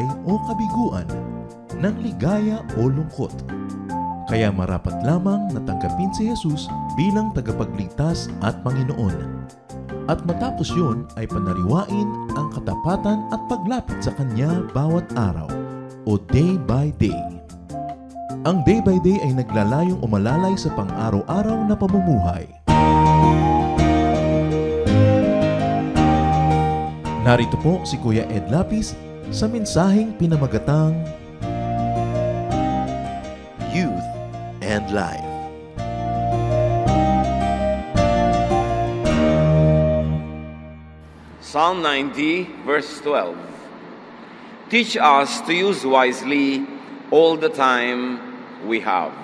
buhay o kabiguan, ng ligaya o lungkot. Kaya marapat lamang na tanggapin si Jesus bilang tagapagligtas at Panginoon. At matapos yun ay panariwain ang katapatan at paglapit sa Kanya bawat araw o day by day. Ang day by day ay naglalayong umalalay sa pang-araw-araw na pamumuhay. Narito po si Kuya Ed Lapis sa mensaheng pinamagatang Youth and Life. Psalm 90, verse 12. Teach us to use wisely all the time we have.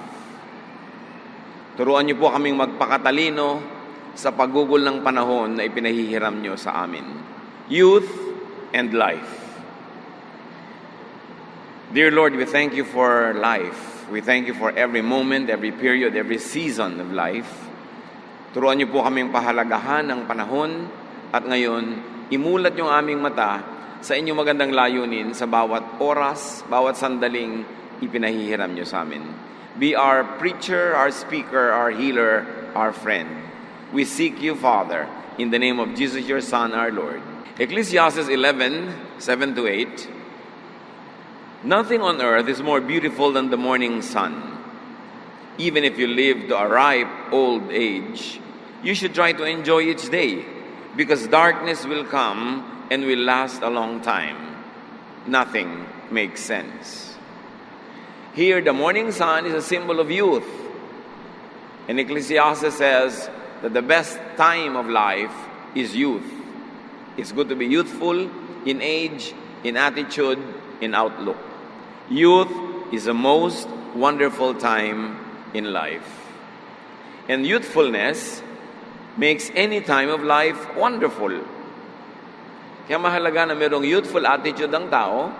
Turuan niyo po kaming magpakatalino sa paggugol ng panahon na ipinahihiram niyo sa amin. Youth and life. Dear Lord, we thank you for life. We thank you for every moment, every period, every season of life. Turuan niyo po kaming pahalagahan ng panahon at ngayon, imulat yung aming mata sa inyong magandang layunin sa bawat oras, bawat sandaling ipinahihiram niyo sa amin. Be our preacher, our speaker, our healer, our friend. We seek you, Father, in the name of Jesus, your Son, our Lord. Ecclesiastes 11, 7-8. Nothing on earth is more beautiful than the morning sun. Even if you live to a ripe old age, you should try to enjoy each day, because darkness will come and will last a long time. Nothing makes sense. Here, the morning sun is a symbol of youth. And Ecclesiastes says that the best time of life is youth. It's good to be youthful in age, in attitude, in outlook. Youth is the most wonderful time in life. And youthfulness makes any time of life wonderful. Kaya mahalaga na mayroong youthful attitude ang tao,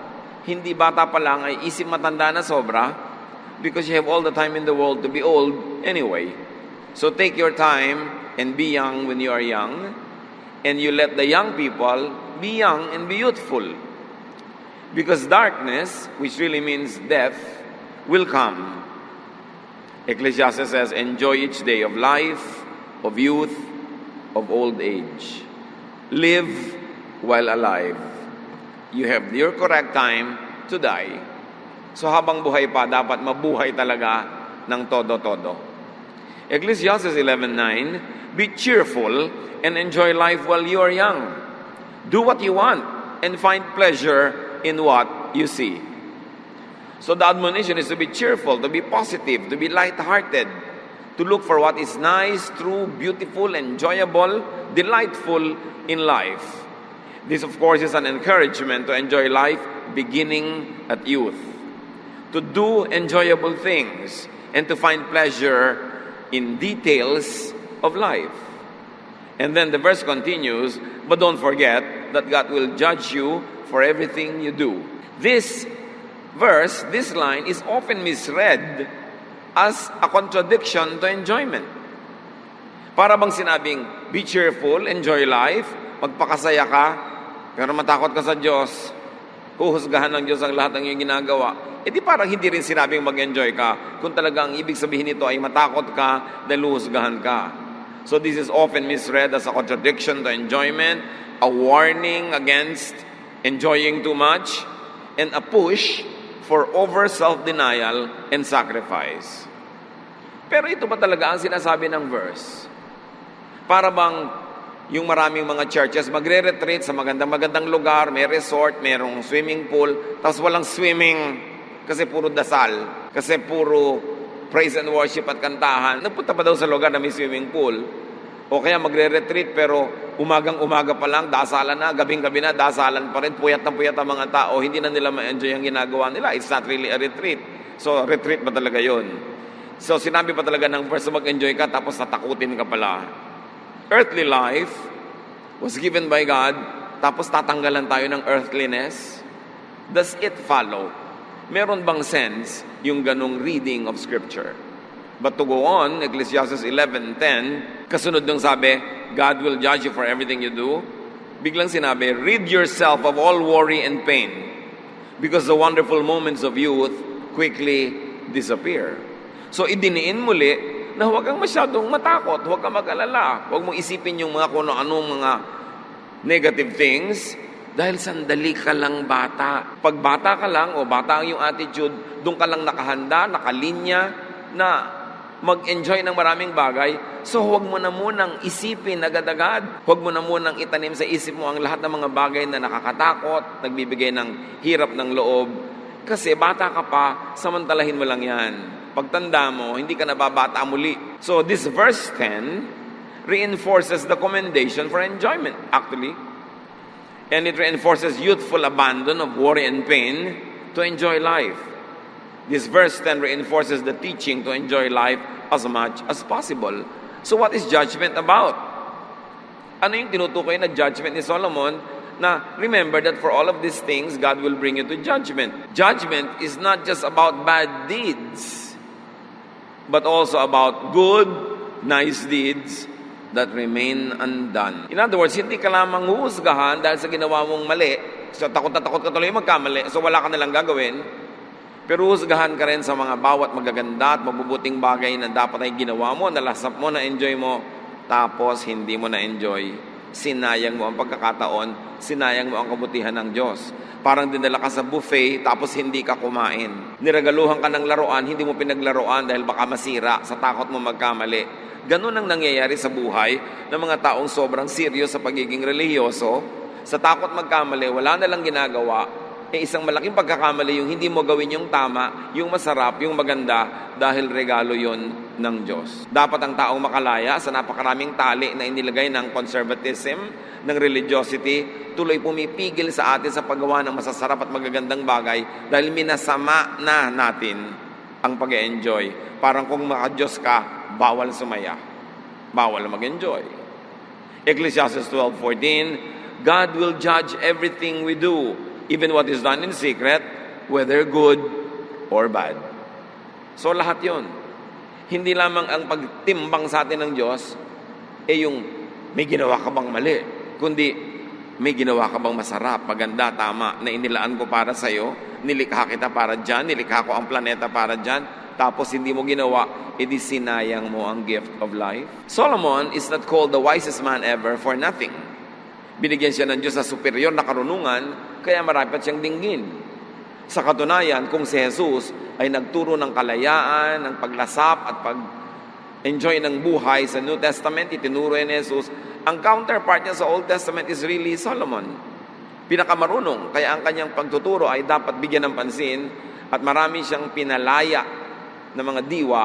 hindi bata pa lang ay isip matanda na sobra, because you have all the time in the world to be old anyway. So take your time and be young when you are young, and you let the young people be young and be youthful. Because darkness, which really means death, will come. Ecclesiastes says, enjoy each day of life, of youth, of old age. Live while alive. You have your correct time to die. So habang buhay pa, dapat mabuhay talaga ng todo-todo. Ecclesiastes 11:9, be cheerful and enjoy life while you are young. Do what you want and find pleasure in what you see. So the admonition is to be cheerful, to be positive, to be light-hearted, to look for what is nice, true, beautiful, enjoyable, delightful in life. This, of course, is an encouragement to enjoy life beginning at youth, to do enjoyable things, and to find pleasure in details of life. And then the verse continues, but don't forget that God will judge you for everything you do. This verse, this line, is often misread as a contradiction to enjoyment. Para bang sinabing, be cheerful, enjoy life, magpakasaya ka, pero matakot ka sa Diyos, huhusgahan ng Diyos ang lahat ng iyong ginagawa. E di parang hindi rin sinabing mag-enjoy ka, kung talagang ibig sabihin nito ay matakot ka dahil huhusgahan ka. So this is often misread as a contradiction to enjoyment, a warning against enjoying too much, and a push for over self-denial and sacrifice. Pero ito ba talaga ang sinasabi ng verse? Para bang yung maraming mga churches magre-retreat sa magandang-magandang lugar, may resort, mayroong swimming pool, tapos walang swimming kasi puro dasal, kasi puro praise and worship at kantahan. Nagpunta pa daw sa lugar na may swimming pool. O kaya magre-retreat pero umagang-umaga pa lang, dasalan na, gabing-gabi na, dasalan pa rin, puyat na puyat ang mga tao, hindi na nila ma-enjoy ang ginagawa nila. It's not really a retreat. So, retreat ba talaga yon? So, sinabi pa talaga ng verse, mag-enjoy ka, tapos natakutin ka pala. Earthly life was given by God, tapos tatanggalan tayo ng earthliness. Does it follow? Meron bang sense yung ganong reading of Scripture? But to go on, Ecclesiastes 11:10, kasunod nung sabi, God will judge you for everything you do. Biglang sinabi, rid yourself of all worry and pain. because the wonderful moments of youth quickly disappear. So idiniin muli na huwag kang masyadong matakot, huwag kang mag-alala, huwag mong isipin yung mga kung ano-anong mga negative things, dahil sandali ka lang bata. Pag bata ka lang o bata ang yung attitude, doon ka lang nakahanda, nakalinya, na mag-enjoy ng maraming bagay. So huwag mo na munang isipin agad-agad. Huwag mo na munang itanim sa isip mo ang lahat ng mga bagay na nakakatakot, nagbibigay ng hirap ng loob. Kasi bata ka pa, samantalahin mo lang yan. Pagtanda mo, hindi ka nababata muli. So this verse 10 reinforces the commendation for enjoyment, actually. And it reinforces youthful abandon of worry and pain to enjoy life. This verse 10 reinforces the teaching to enjoy life as much as possible. So what is judgment about? Ano yung tinutukoy na judgment ni Solomon? Na remember that for all of these things, God will bring you to judgment. Judgment is not just about bad deeds, but also about good, nice deeds that remain undone. In other words, hindi ka lamang huhusgahan dahil sa ginawa mong mali. So takot na takot ka tuloy magkamali, so wala ka nalang gagawin. Pero husgahan ka rin sa mga bawat magaganda at mabubuting bagay na dapat ay ginawa mo, nalasap mo, na-enjoy mo, tapos hindi mo na-enjoy. Sinayang mo ang pagkakataon, sinayang mo ang kabutihan ng Diyos. Parang dinala ka sa buffet, tapos hindi ka kumain. Niragaluhan ka ng laruan, hindi mo pinaglaruan dahil baka masira sa takot mo magkamali. Ganun ang nangyayari sa buhay ng mga taong sobrang serious sa pagiging relihiyoso. Sa takot magkamali, wala na lang ginagawa. Isang malaking pagkakamali yung hindi mo gawin yung tama, yung masarap, yung maganda, dahil regalo yon ng Diyos. Dapat ang taong makalaya sa napakaraming tali na inilagay ng conservatism, ng religiosity, tuloy pumipigil sa atin sa paggawa ng masasarap at magagandang bagay dahil minasama na natin ang pag-enjoy. Parang kung maka-Diyos ka, bawal sumaya, bawal mag-enjoy. Ecclesiastes 12:14, God will judge everything we do, even what is done in secret, whether good or bad. So lahat yon. Hindi lamang ang pagtimbang sa atin ng Diyos, yung may ginawa ka bang mali, kundi may ginawa ka bang masarap, maganda, tama, na inilaan ko para sa'yo, nilikha kita para dyan, nilikha ko ang planeta para dyan, tapos hindi mo ginawa, edi sinayang mo ang gift of life. Solomon is not called the wisest man ever for nothing. Binigyan siya ng Diyos sa superior na karunungan, kaya marapat siyang dinggin. Sa katunayan, kung si Jesus ay nagturo ng kalayaan, ng paglasap at pag-enjoy ng buhay sa New Testament, itinuro ni Jesus, ang counterpart niya sa Old Testament is really Solomon. Pinakamarunong, kaya ang kanyang pagtuturo ay dapat bigyan ng pansin at marami siyang pinalaya ng mga diwa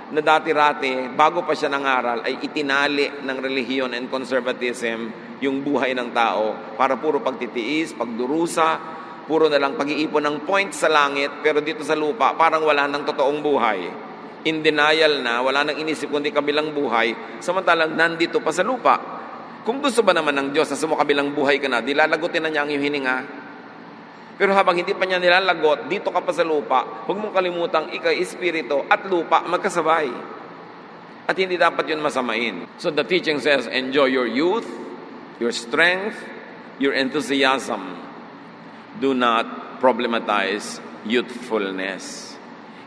na dati-rati, bago pa siya nangaral, ay itinali ng relihiyon and conservatism yung buhay ng tao para puro pagtitiis, pagdurusa, puro na lang pag-iipon ng points sa langit, pero dito sa lupa, parang wala ng totoong buhay. In denial na, wala nang inisip kundi kabilang buhay, samantalang nandito pa sa lupa. Kung gusto ba naman ng Diyos na sumukabilang buhay ka na, di lalagutin na niya ang iyong hininga. Pero habang hindi pa niya nilalagot, dito ka pa sa lupa, huwag mong kalimutang ikay espiritu at lupa magkasabay. At hindi dapat yun masamain. So the teaching says, enjoy your youth, your strength, your enthusiasm. Do not problematize youthfulness.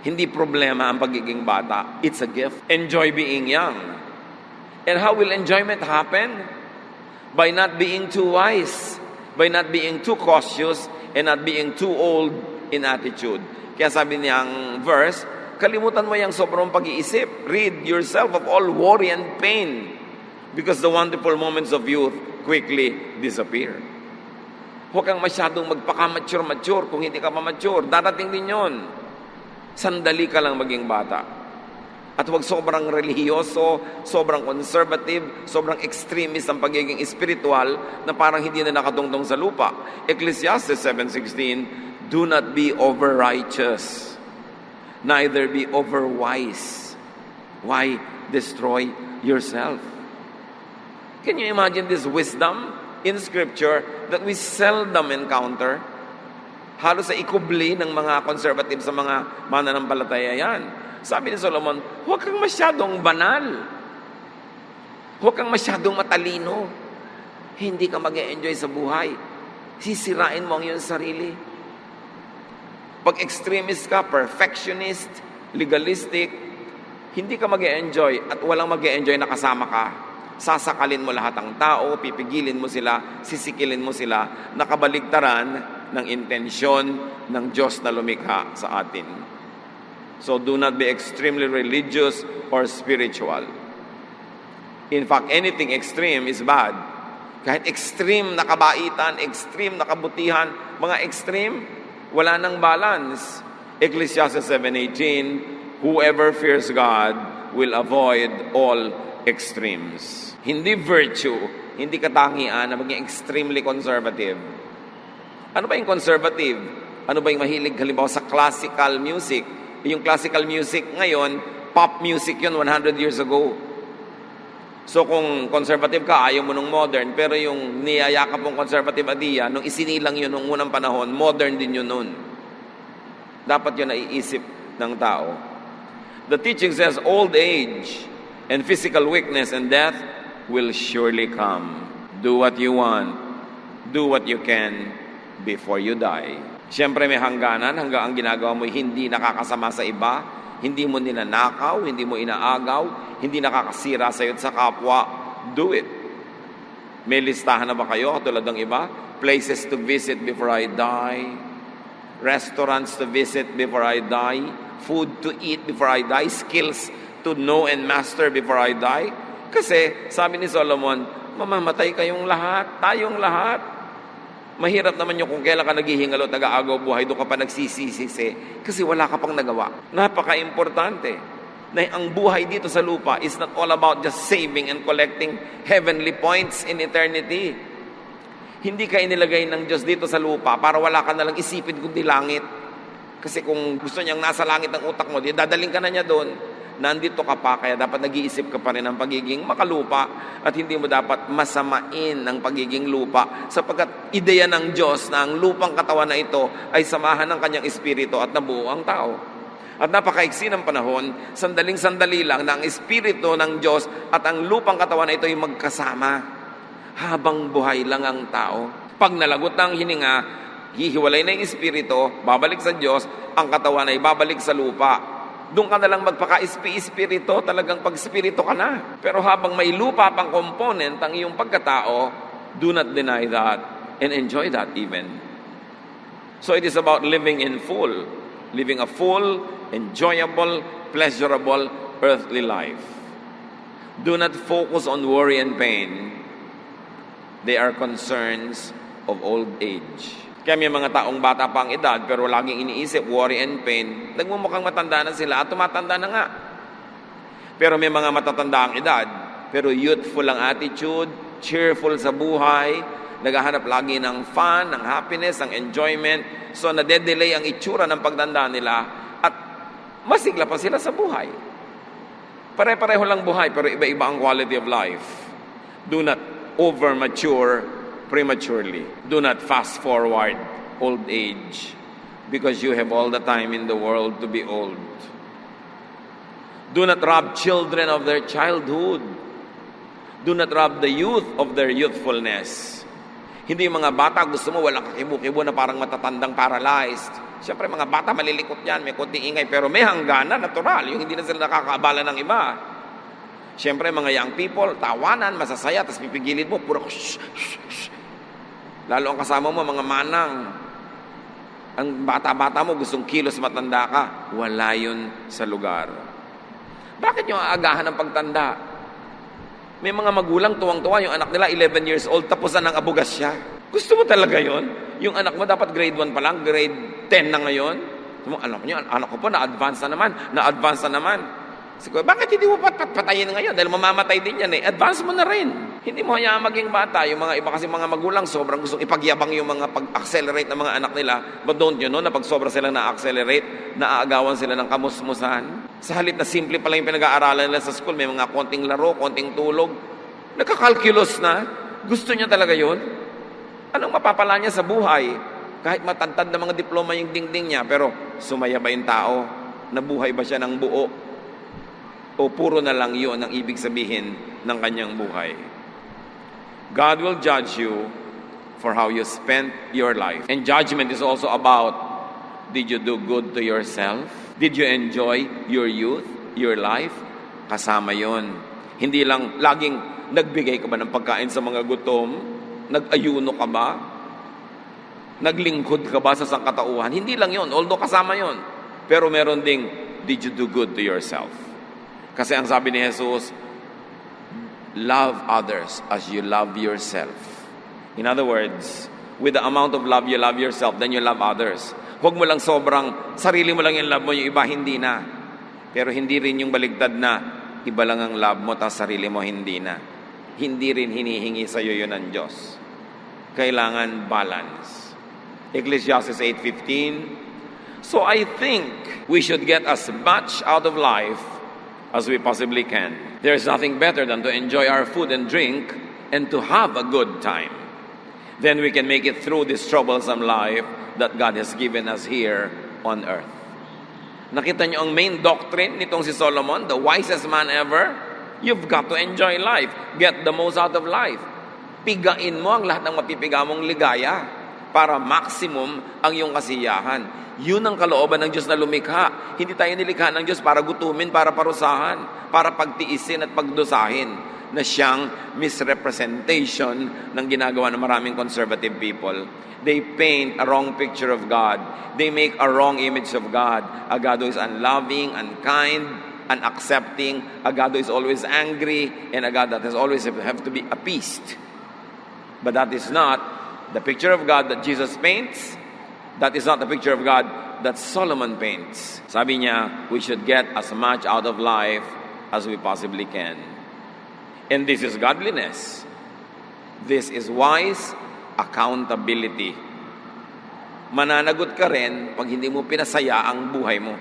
Hindi problema ang pagiging bata. It's a gift. Enjoy being young. And how will enjoyment happen? By not being too wise, by not being too cautious, and not being too old in attitude. Kaya sabi niyang verse, kalimutan mo yung sobrang pag-iisip. Rid yourself of all worry and pain because the wonderful moments of youth quickly disappear. Huwag kang masyadong magpaka-mature kung hindi ka ma-mature. Darating din yon. Sandali ka lang maging bata. At huwag sobrang relihiyoso, sobrang conservative, sobrang extremist ang pagiging spiritual na parang hindi na nakatungtong sa lupa. Ecclesiastes 7:16, do not be over-righteous, neither be over-wise. Why destroy yourself? Can you imagine this wisdom in Scripture that we seldom encounter? Halos sa ikubli ng mga conservative sa mga mananampalataya yan. Sabi ni Solomon, huwag kang masyadong banal. Huwag kang masyadong matalino. Hindi ka mag-e-enjoy sa buhay. Sisirain mo ang iyong sarili. Pag extremist ka, perfectionist, legalistic, hindi ka mag-e-enjoy at walang mag-e-enjoy na kasama ka. Sasakalin mo lahat ng tao, pipigilin mo sila, sisikilin mo sila, nakabaligtaran ng intensyon ng Diyos na lumikha sa atin. So do not be extremely religious or spiritual. In fact, anything extreme is bad. Kahit extreme na kabaitan, extreme na kabutihan, mga extreme, wala nang balance. Ecclesiastes 7:18, whoever fears God will avoid all extremes. Hindi virtue, hindi katangian na maging extremely conservative. Ano ba yung conservative? Ano ba yung mahilig halimbawa sa classical music? Yung classical music ngayon, pop music yun 100 years ago. So kung conservative ka, ayaw mo nung modern, pero yung niyayakap mong conservative idea, nung isinilang yun nung unang panahon, modern din yun nun. Dapat yun naiisip ng tao. The teaching says, old age and physical weakness and death will surely come. Do what you want. Do what you can before you die. Siyempre may hangganan, hanggang ang ginagawa mo hindi nakakasama sa iba, hindi mo ninanakaw, hindi mo inaagaw, hindi nakakasira sa iyo at sa kapwa, do it. May listahan na ba kayo, katulad ng iba? Places to visit before I die, restaurants to visit before I die, food to eat before I die, skills to know and master before I die. Kasi, sabi ni Solomon, mamamatay kayong lahat, tayong lahat. Mahirap naman yung kung kailan ka naghihingalo at nag-aagaw buhay, doon ka pa nagsisisi kasi wala ka pang nagawa. Napaka-importante na ang buhay dito sa lupa is not all about just saving and collecting heavenly points in eternity. Hindi ka inilagay ng Diyos dito sa lupa para wala ka nalang isipin kundi langit. Kasi kung gusto niyang nasa langit ang utak mo, dadaling ka na niya doon. Nandito ka pa, kaya dapat nag-iisip ka pa rin ng pagiging makalupa at hindi mo dapat masamain ng pagiging lupa sapagkat ideya ng Diyos na ang lupang katawan na ito ay samahan ng kanyang espiritu at nabuo ang tao. At napakaiksi ng panahon, sandaling-sandali lang na ang espiritu ng Diyos at ang lupang katawan na ito ay magkasama habang buhay lang ang tao. Pag nalagot na ang hininga, hihiwalay na yung espiritu, babalik sa Diyos, ang katawan ay babalik sa lupa. Doon ka na lang magpaka-espiritu, talagang pag-espiritu ka na. Pero habang may lupa pang component ang iyong pagkatao, do not deny that and enjoy that even. So it is about living in full, living a full, enjoyable, pleasurable, earthly life. Do not focus on worry and pain. They are concerns of old age. Kaya may mga taong bata pa ang edad pero laging iniisip, worry and pain. Nagmumukhang matanda na sila at tumatanda na nga. Pero may mga matatanda ang edad, pero youthful ang attitude, cheerful sa buhay, naghahanap lagi ng fun, ng happiness, ng enjoyment. So nade-delay ang itsura ng pagtanda nila at masigla pa sila sa buhay. Pare-pareho lang buhay pero iba-iba ang quality of life. Do not over-mature prematurely. Do not fast forward old age because you have all the time in the world to be old. Do not rob children of their childhood. Do not rob the youth of their youthfulness. Hindi yung mga bata, gusto mo walang kakibo-kibo na parang matatandang paralyzed. Siyempre mga bata malilikot yan, may konting ingay, pero may hangganan, natural, yung hindi na sila nakakaabala ng iba. Siyempre mga young people, tawanan, masasaya, tapos pipigilin mo, puro shh, shh, shh. Lalo ang kasama mo, mga manang. Ang bata-bata mo, gustong kilos matanda ka. Wala yun sa lugar. Bakit yung aagahan ng pagtanda? May mga magulang, tuwang-tuwa, yung anak nila, 11 years old, tapos na ng abugas siya. Gusto mo talaga yon? Yung anak mo, dapat grade 1 pa lang, grade 10 na ngayon. Alam niyo, anak ko po, na-advance na naman. Siguro, bakit hindi mo patayin ngayon? Dahil mamamatay din yan eh. Advance mo na rin. Hindi mo hayaan maging bata. Yung mga iba kasi mga magulang, sobrang gustong ipagyabang yung mga pag-accelerate ng mga anak nila. But don't you know, na pag sobra silang na-accelerate, naaagawan sila ng kamusmusan. Sa halip na simple pala yung pinag-aaralan nila sa school, may mga konting laro, konting tulog. Nagkakalculus na. Gusto niya talaga yun. Anong mapapala niya sa buhay? Kahit matantad na mga diploma yung dingding niya, pero sumaya ba yung tao? Nabuhay ba siya ng buo? O puro na lang yun ang ibig sabihin ng kanyang buhay. God will judge you for how you spent your life. And judgment is also about Did you do good to yourself? Did you enjoy your youth, your life? Kasama yon. Hindi lang laging nagbigay ka ba ng pagkain sa mga gutom? Nag-ayuno ka ba? Naglingkod ka ba sa sangkatauhan? Hindi lang yon, although kasama yon. Pero meron ding, did you do good to yourself? Kasi ang sabi ni Jesus, love others as you love yourself. In other words, with the amount of love you love yourself, then you love others. Huwag mo lang sobrang, sarili mo lang yung love mo, yung iba hindi na. Pero hindi rin yung baligtad na, iba lang ang love mo, tapos sarili mo hindi na. Hindi rin hinihingi sa iyo yun ng Diyos. Kailangan balance. Ecclesiastes 8:15. So I think we should get as much out of life as we possibly can. There is nothing better than to enjoy our food and drink and to have a good time. Then we can make it through this troublesome life that God has given us here on earth. Nakita niyo ang main doctrine nitong si Solomon, the wisest man ever? You've got to enjoy life. Get the most out of life. Pigain mo ang lahat ng mapipiga mong ligaya para maximum ang iyong kasiyahan. Yun ang kalooban ng Diyos na lumikha. Hindi tayo nilikha ng Diyos para gutumin, para parusahan, para pagtiisin at pagdusahin, na siyang misrepresentation ng ginagawa ng maraming conservative people. They paint a wrong picture of God. They make a wrong image of God. A God who is unloving, unkind, unaccepting. A God who is always angry. And a God that has always have to be appeased. But that is not the picture of God that Jesus paints. That is not the picture of God that Solomon paints. Sabi niya, we should get as much out of life as we possibly can. And this is godliness. This is wise accountability. Mananagot ka rin pag hindi mo pinasaya ang buhay mo.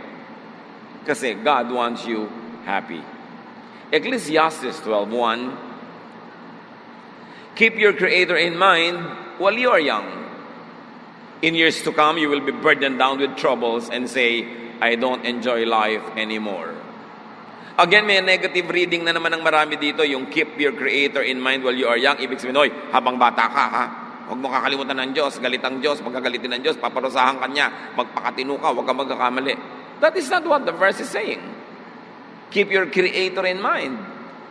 Kasi God wants you happy. Ecclesiastes 12:1. Keep your Creator in mind while you are young. In years to come, you will be burdened down with troubles and say, I don't enjoy life anymore. Again, may negative reading na naman ng marami dito, yung keep your Creator in mind while you are young. Ibig sabihin, oy, habang bata ka, ha? Huwag mo kakalimutan ng Diyos, galit ang Diyos, pagkagalitin ng Diyos, paparusahan ka niya, magpakatino ka, huwag ka magkakamali. That is not what the verse is saying. Keep your Creator in mind.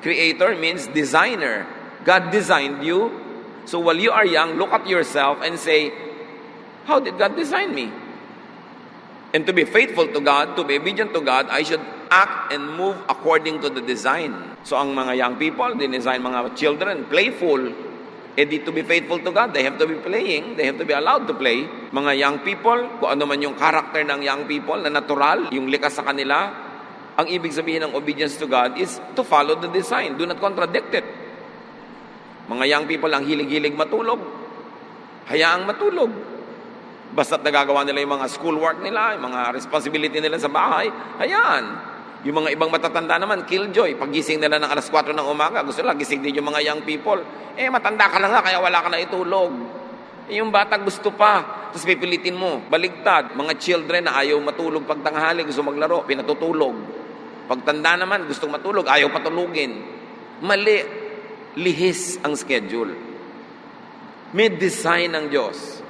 Creator means designer. God designed you. So while you are young, look at yourself and say, how did God design me? And to be faithful to God, to be obedient to God, I should act and move according to the design. So ang mga young people, dinesign mga children, playful. To be faithful to God, they have to be playing, they have to be allowed to play. Mga young people, kung ano man yung character ng young people, na natural, yung likas sa kanila, ang ibig sabihin ng obedience to God is to follow the design. Do not contradict it. Mga young people ang hilig-hilig matulog. Hayaang matulog. Basta't nagagawa nila yung mga schoolwork nila, yung mga responsibility nila sa bahay, hayaan. Yung mga ibang matatanda naman, killjoy. Pagising nila ng alas 4 ng umaga, gusto nila gising din yung mga young people. Matanda ka na nga, kaya wala ka na itulog. Yung bata gusto pa, tapos pipilitin mo, baligtad. Mga children na ayaw matulog pag tanghali, gusto maglaro, pinatutulog. Pagtanda naman, gustong matulog, ayaw patulugin. Mali, lihis ang schedule. May design ng Diyos.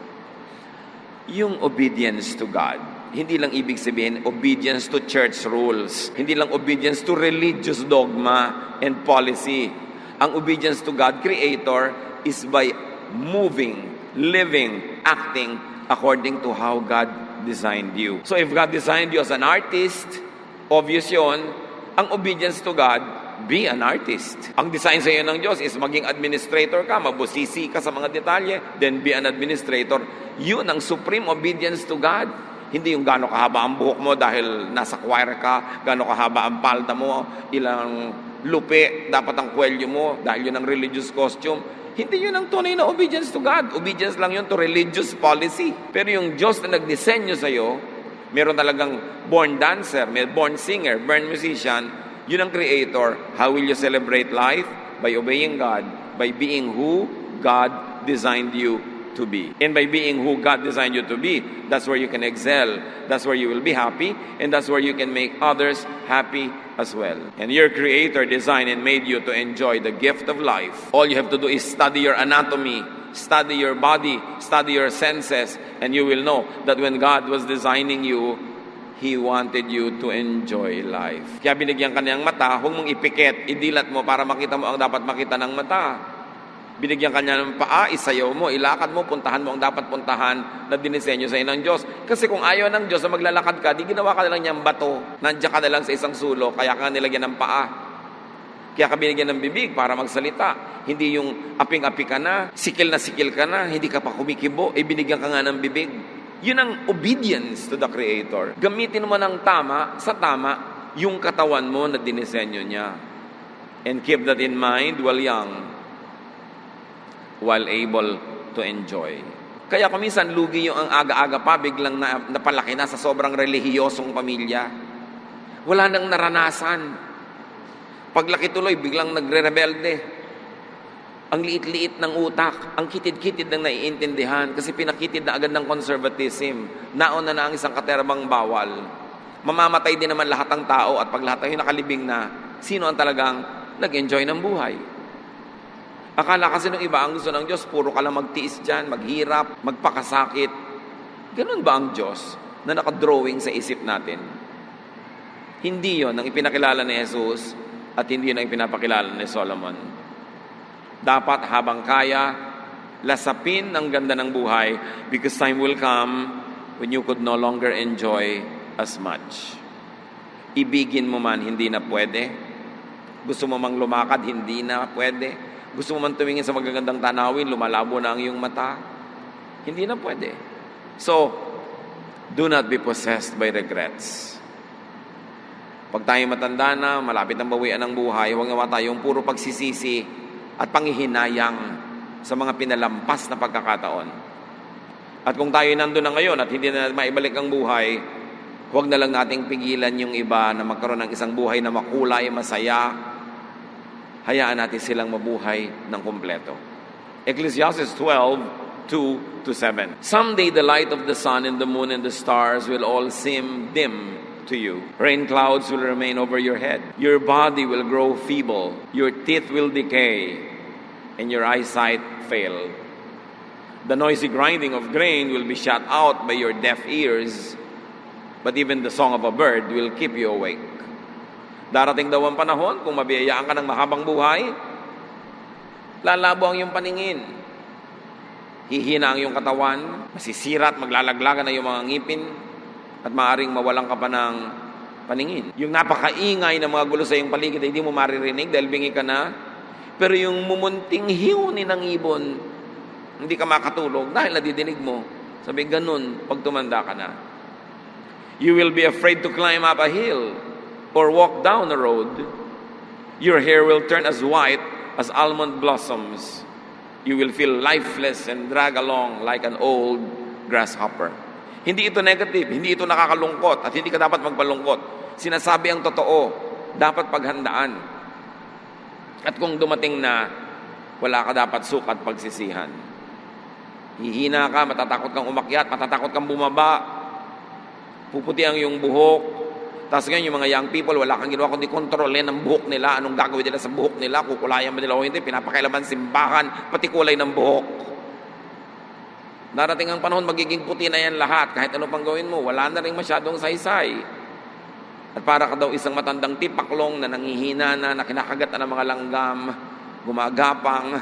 Yung obedience to God, hindi lang ibig sabihin obedience to church rules. Hindi lang obedience to religious dogma and policy. Ang obedience to God, Creator, is by moving, living, acting according to how God designed you. So if God designed you as an artist, obvious yun, ang obedience to God, be an artist. Ang design sa iyo ng Diyos is maging administrator ka, mabusisi ka sa mga detalye, then be an administrator. Yun ang supreme obedience to God. Hindi yung gano'ng kahaba ang buhok mo dahil nasa choir ka, gano'ng kahaba ang palda mo, ilang lupi dapat ang kwelyo mo dahil yun ang religious costume. Hindi yun ang tunay na obedience to God. Obedience lang yun to religious policy. Pero yung Diyos na nagdisenyo sa iyo, meron talagang born dancer, may born singer, born musician, yun ang Creator. How will you celebrate life? By obeying God, by being who God designed you to be. And by being who God designed you to be, that's where you can excel, that's where you will be happy, and that's where you can make others happy as well. And your Creator designed and made you to enjoy the gift of life. All you have to do is study your anatomy, study your body, study your senses, and you will know that when God was designing you, He wanted you to enjoy life. Kaya binigyan ka niyang mata, huwag mong ipikit, idilat mo para makita mo ang dapat makita ng mata. Binigyan ka niya ng paa, isayaw mo, ilakad mo, puntahan mo ang dapat puntahan na dinisenyo sa ng Diyos. Kasi kung ayaw ng Diyos na maglalakad ka, di ginawa ka na lang niyang bato. Nandiyan ka na lang sa isang sulok, kaya ka nilagyan ng paa. Kaya ka binigyan ng bibig para magsalita. Hindi yung aping-api ka na sikil ka na, hindi ka pa kumikibo, binigyan ka nga ng bibig. Yun ang obedience to the Creator. Gamitin mo ng tama, sa tama, yung katawan mo na dinisenyo niya. And keep that in mind while young, while able to enjoy. Kaya kung minsan lugi yung ang aga-aga pa, biglang napalaki na sa sobrang relihiyosong pamilya. Wala nang naranasan. Paglaki tuloy, biglang nagre-rebelde. Ang liit-liit ng utak, ang kitid-kitid ng naiintindihan kasi pinakitid na agad ng conservatism. Nauna na ang isang katerbang bawal. Mamamatay din naman lahat ng tao at pag lahat ay nakalibing na, sino ang talagang nag-enjoy ng buhay? Akala kasi ng iba ang gusto ng Diyos, puro ka lang magtiis dyan, maghirap, magpakasakit. Ganun ba ang Diyos na nakadrawing sa isip natin? Hindi yon ang ipinakilala ni Jesus at hindi yun ang ipinapakilala ni Solomon. Dapat habang kaya, lasapin ang ganda ng buhay because time will come when you could no longer enjoy as much. Ibigin mo man, hindi na pwede. Gusto mo mang lumakad, hindi na pwede. Gusto mo man tumingin sa magagandang tanawin, lumalabo na ang iyong mata. Hindi na pwede. So, do not be possessed by regrets. Pag tayo matanda na, malapit ang bawian ng buhay, huwag naman tayong puro pagsisisi at panghihinayang sa mga pinalampas na pagkakataon. At kung tayo nandun na ngayon at hindi na maibalik ang buhay, huwag na lang nating pigilan yung iba na magkaroon ng isang buhay na makulay, masaya. Hayaan natin silang mabuhay ng kumpleto. Ecclesiastes 12:2-7. Someday the light of the sun and the moon and the stars will all seem dim to you. Rain clouds will remain over your head. Your body will grow feeble. Your teeth will decay. And your eyesight fail. The noisy grinding of grain will be shut out by your deaf ears. But even the song of a bird will keep you awake. Darating daw ang panahon, kung mabiyayaan ka ng mahabang buhay, lalabo ang iyong paningin. Hihina ang iyong katawan, masisira at maglalaglagan na iyong mga ngipin, at maaaring mawalan ka pa ng paningin. Yung napakaingay ng mga gulo sa iyong paligid, hindi mo maririnig dahil bingi ka na. Pero yung mumunting hiwni ng ibon, hindi ka makatulog dahil nadidinig mo. Sabi, ganun, pag tumanda ka na. You will be afraid to climb up a hill or walk down a road. Your hair will turn as white as almond blossoms. You will feel lifeless and drag along like an old grasshopper. Hindi ito negative, hindi ito nakakalungkot at hindi ka dapat magpalungkot. Sinasabi ang totoo, dapat paghandaan. At kung dumating na, wala ka dapat sukat pagsisihan. Hihina ka, matatakot kang umakyat, matatakot kang bumaba. Puputi ang iyong buhok. Tapos ngayon, yung mga young people, wala kang ginawa kundi kontrolin ang buhok nila. Anong gagawin nila sa buhok nila? Kukulayan ba nila o hindi? Pinapakailaman simbahan, pati kulay ng buhok. Darating ang panahon, magiging puti na yan lahat. Kahit ano pang gawin mo, wala na rin masyadong saysay. At para ka daw isang matandang tipaklong na nanghihina na kinakagat na ng mga langgam, gumagapang,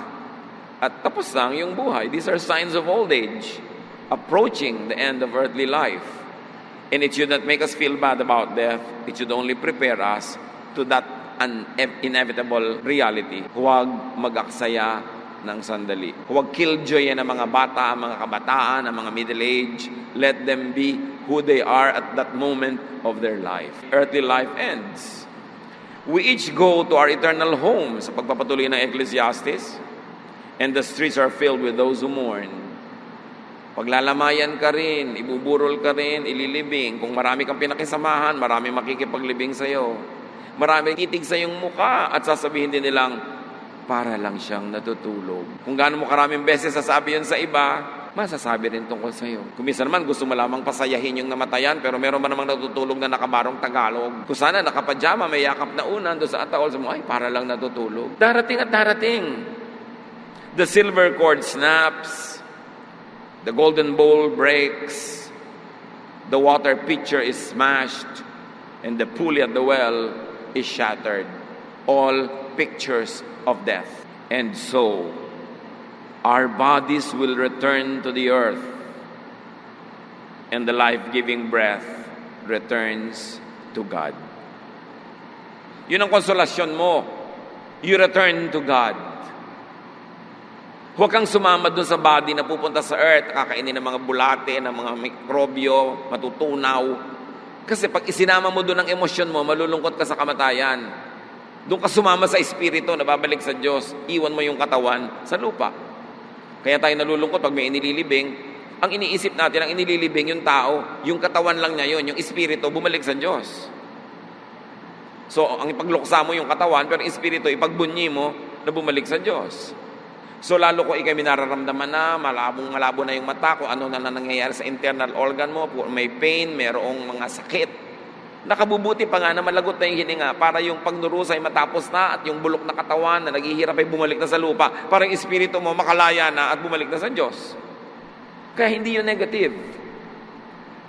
at tapos lang yung buhay. These are signs of old age, approaching the end of earthly life. And it should not make us feel bad about death. It should only prepare us to that inevitable reality. Huwag mag-aksaya ng sandali. Huwag killjoy ang mga bata, ang mga kabataan, ang mga middle age. Let them be who they are at that moment of their life. Earthly life ends. We each go to our eternal home sa pagpapatuloy ng Ecclesiastes, and the streets are filled with those who mourn. Paglalamayan ka rin, ibuburol ka rin, ililibing. Kung marami kang pinakisamahan, marami makikipaglibing sa'yo. Marami titig sa iyong muka at sasabihin din nilang, para lang siyang natutulog. Kung gaano mo karaming beses sasabi yun sa iba, masasabi rin tungkol sa iyo. Kung minsan naman gusto mo lamang pasayahin yung namatayan, pero meron ba namang natutulog na nakabarong Tagalog? Kung sana nakapajama, may yakap na unan doon sa ataol, sa mo, ay para lang natutulog. Darating at darating. The silver cord snaps, the golden bowl breaks, the water pitcher is smashed, and the pulley at the well is shattered. All pictures of death. And so, our bodies will return to the earth, and the life-giving breath returns to God. Yun ang konsolasyon mo. You return to God. Huwag kang sumama dun sa body na pupunta sa earth, kakainin ng mga bulate, ng mga mikrobyo, matutunaw. Kasi pag isinama mo dun ang emosyon mo, malulungkot ka sa kamatayan. Doon ka sumama sa espiritu, nababalik sa Diyos. Iwan mo yung katawan sa lupa. Kaya tayo nalulungkot pag may inililibing. Ang iniisip natin, ang inililibing yung tao, yung katawan lang niya yun, yung espiritu, bumalik sa Diyos. So, ang ipagluksa mo yung katawan, pero espiritu, ipagbunyi mo na bumalik sa Diyos. So, lalo ko ikay minararamdaman na, malabo na yung mata, kung ano na nangyayari sa internal organ mo, may pain, mayroong mga sakit. Nakabubuti pa nga na malagot na yung hininga para yung pagnurusay matapos na at yung bulok na katawan na naghihirap ay bumalik na sa lupa para yung espiritu mo makalaya na at bumalik na sa Diyos. Kaya hindi yun negative.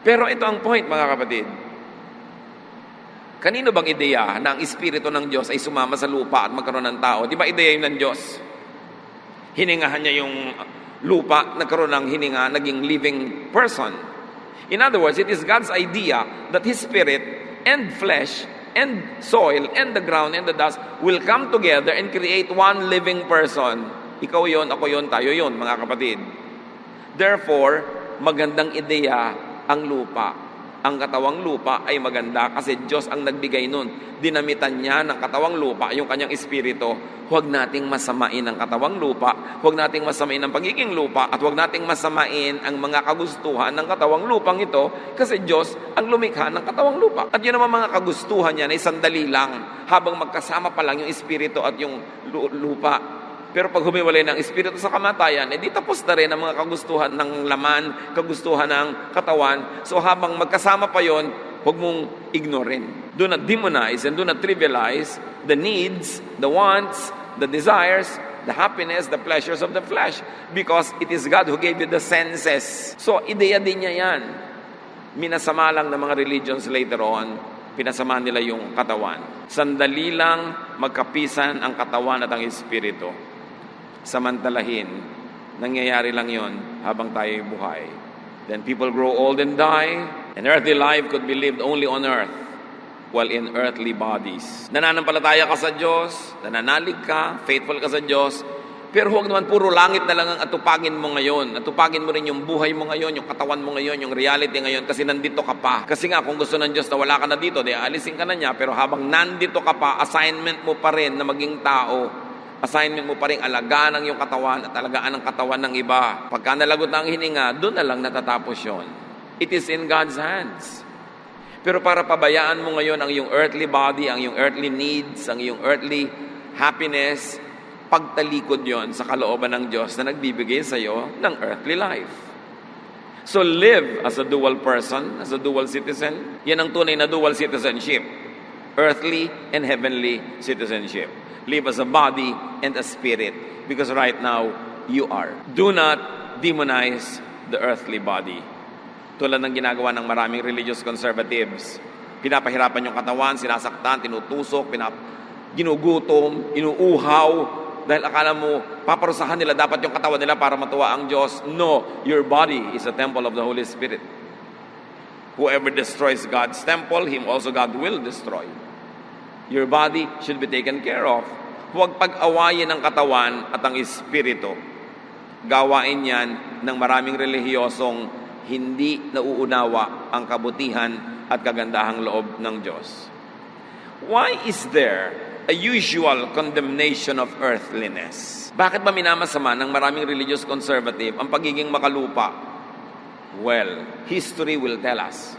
Pero ito ang point, mga kapatid. Kanino bang ideya na ang espiritu ng Diyos ay sumama sa lupa at magkaroon ng tao? Di ba ideya yun ng Diyos? Hiningahan niya yung lupa, nagkaroon ng hininga, naging living person. In other words, it is God's idea that His Spirit and flesh and soil and the ground and the dust will come together and create one living person. Ikaw yon, ako yon, tayo yon, mga kapatid. Therefore, magandang ideya ang lupa. Ang katawang lupa ay maganda kasi Diyos ang nagbigay nun. Dinamitan niya ng katawang lupa yung kanyang espiritu. Huwag nating masamain ang katawang lupa, huwag nating masamain ang pagiging lupa, at huwag nating masamain ang mga kagustuhan ng katawang lupang ito kasi Diyos ang lumikha ng katawang lupa. At yun naman mga kagustuhan niya ay sandali lang habang magkasama pa lang yung espiritu at yung lupa. Pero pag humiwalay ng espiritu sa kamatayan, di tapos na rin ang mga kagustuhan ng laman, kagustuhan ng katawan. So habang magkasama pa yon, huwag mong ignorin. Do not demonize and do not trivialize the needs, the wants, the desires, the happiness, the pleasures of the flesh. Because it is God who gave you the senses. So ideya din niya yan. Minasama lang ng mga religions later on, pinasama nila yung katawan. Sandali lang magkapisan ang katawan at ang espiritu. Samantalahin, nangyayari lang yon habang tayo'y buhay. Then people grow old and die, and earthly life could be lived only on earth while in earthly bodies. Nananampalataya ka sa Diyos, nananalig ka, faithful ka sa Diyos, pero huwag naman puro langit na lang ang atupagin mo ngayon. Atupagin mo rin yung buhay mo ngayon, yung katawan mo ngayon, yung reality ngayon, kasi nandito ka pa. Kasi nga, kung gusto ng Diyos na wala ka na dito, di alisin ka na niya, pero habang nandito ka pa, assignment mo pa rin na maging tao. Assignment mo pa rin alagaan ang iyong katawan at alagaan ang katawan ng iba. Pagka nalagot na ang hininga, doon na lang natatapos yon. It is in God's hands. Pero para pabayaan mo ngayon ang iyong earthly body, ang iyong earthly needs, ang iyong earthly happiness, pagtalikod yon sa kalooban ng Diyos na nagbibigay sa iyo ng earthly life. So live as a dual person, as a dual citizen. Yan ang tunay na dual citizenship. Earthly and heavenly citizenship. Live as a body and a spirit. Because right now, you are. Do not demonize the earthly body. Tulad ng ginagawa ng maraming religious conservatives. Pinapahirapan yung katawan, sinasaktan, tinutusok, ginugutom, inuuhaw. Dahil akala mo, paparusahan nila dapat yung katawan nila para matuwa ang Diyos. No, your body is a temple of the Holy Spirit. Whoever destroys God's temple, him also God will destroy. Your body should be taken care of. Huwag pag-awayin ang katawan at ang espiritu. Gawain yan ng maraming relihiyosong hindi nauunawa ang kabutihan at kagandahang loob ng Diyos. Why is there a usual condemnation of earthliness? Bakit ba minamasama ng maraming religious conservative ang pagiging makalupa? Well, history will tell us.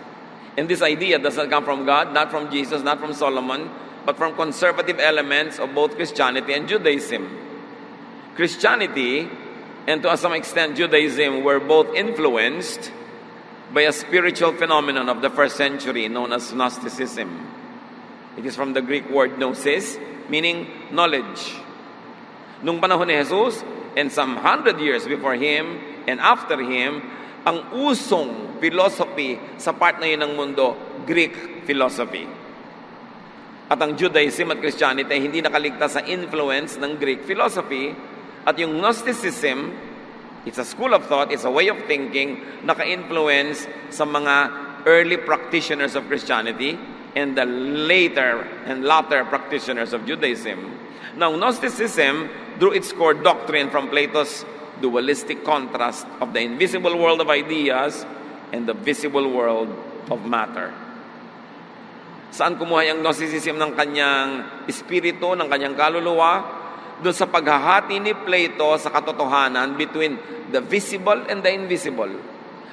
And this idea does not come from God, not from Jesus, not from Solomon, but from conservative elements of both Christianity and Judaism. Christianity, and to some extent Judaism, were both influenced by a spiritual phenomenon of the first century known as Gnosticism. It is from the Greek word gnosis, meaning knowledge. Nung panahon ni Jesus, and some 100 years before him and after him, ang usong philosophy sa part na yun ng mundo, Greek philosophy. At ang Judaism at Christianity ay hindi nakaligtas sa influence ng Greek philosophy. At yung Gnosticism, it's a school of thought, it's a way of thinking, naka-influence sa mga early practitioners of Christianity and the later and latter practitioners of Judaism. Now, Gnosticism drew its core doctrine from Plato's dualistic contrast of the invisible world of ideas and the visible world of matter. Saan kumuha yung Gnosticism ng kanyang espiritu, ng kanyang kaluluwa? Doon sa paghahati ni Plato sa katotohanan between the visible and the invisible.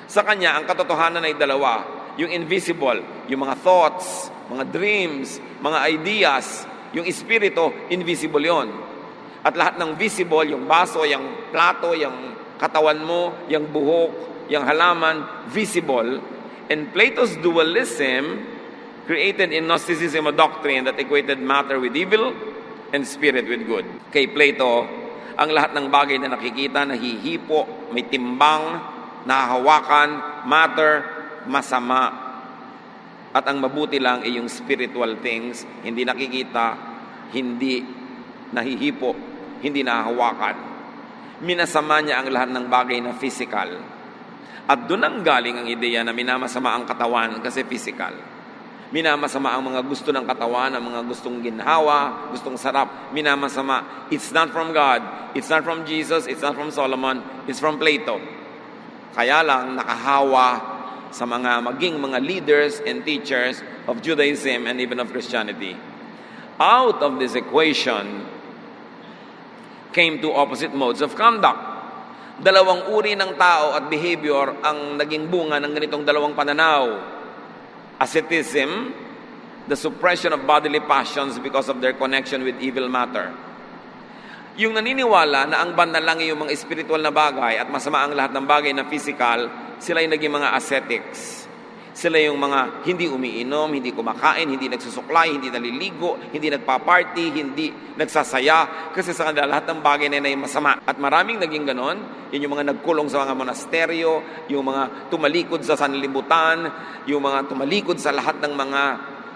Sa kanya, ang katotohanan ay dalawa. Yung invisible, yung mga thoughts, mga dreams, mga ideas. Yung espiritu, invisible yon. At lahat ng visible, yung baso, yung plato, yung katawan mo, yung buhok, yung halaman, visible. And Plato's dualism created in Gnosticism a doctrine that equated matter with evil and spirit with good. Kay Plato, ang lahat ng bagay na nakikita, nahihipo, may timbang, nahahawakan, matter, masama. At ang mabuti lang ay yung spiritual things, hindi nakikita, hindi nahihipo, hindi nahahawakan. Minasama niya ang lahat ng bagay na physical. At doon ang galing ang ideya na minamasama ang katawan kasi physical. Minamasama ang mga gusto ng katawan, ang mga gustong ginhawa, gustong sarap. Minamasama. It's not from God. It's not from Jesus. It's not from Solomon. It's from Plato. Kaya lang nakahawa sa maging mga leaders and teachers of Judaism and even of Christianity. Out of this equation came two opposite modes of conduct. Dalawang uri ng tao at behavior ang naging bunga ng ganitong dalawang pananaw. Asceticism, the suppression of bodily passions because of their connection with evil matter. Yung naniniwala na ang banal lang yung mga spiritual na bagay at masama ang lahat ng bagay na physical, sila yung naging mga ascetics. Sila yung mga hindi umiinom, hindi kumakain, hindi nagsusuklay, hindi naliligo, hindi nagpa-party, hindi nagsasaya. Kasi sa kanila lahat ng bagay na yun ay masama. At maraming naging ganon. Yun yung mga nagkulong sa mga monasteryo, yung mga tumalikod sa sanlibutan, yung mga tumalikod sa lahat ng mga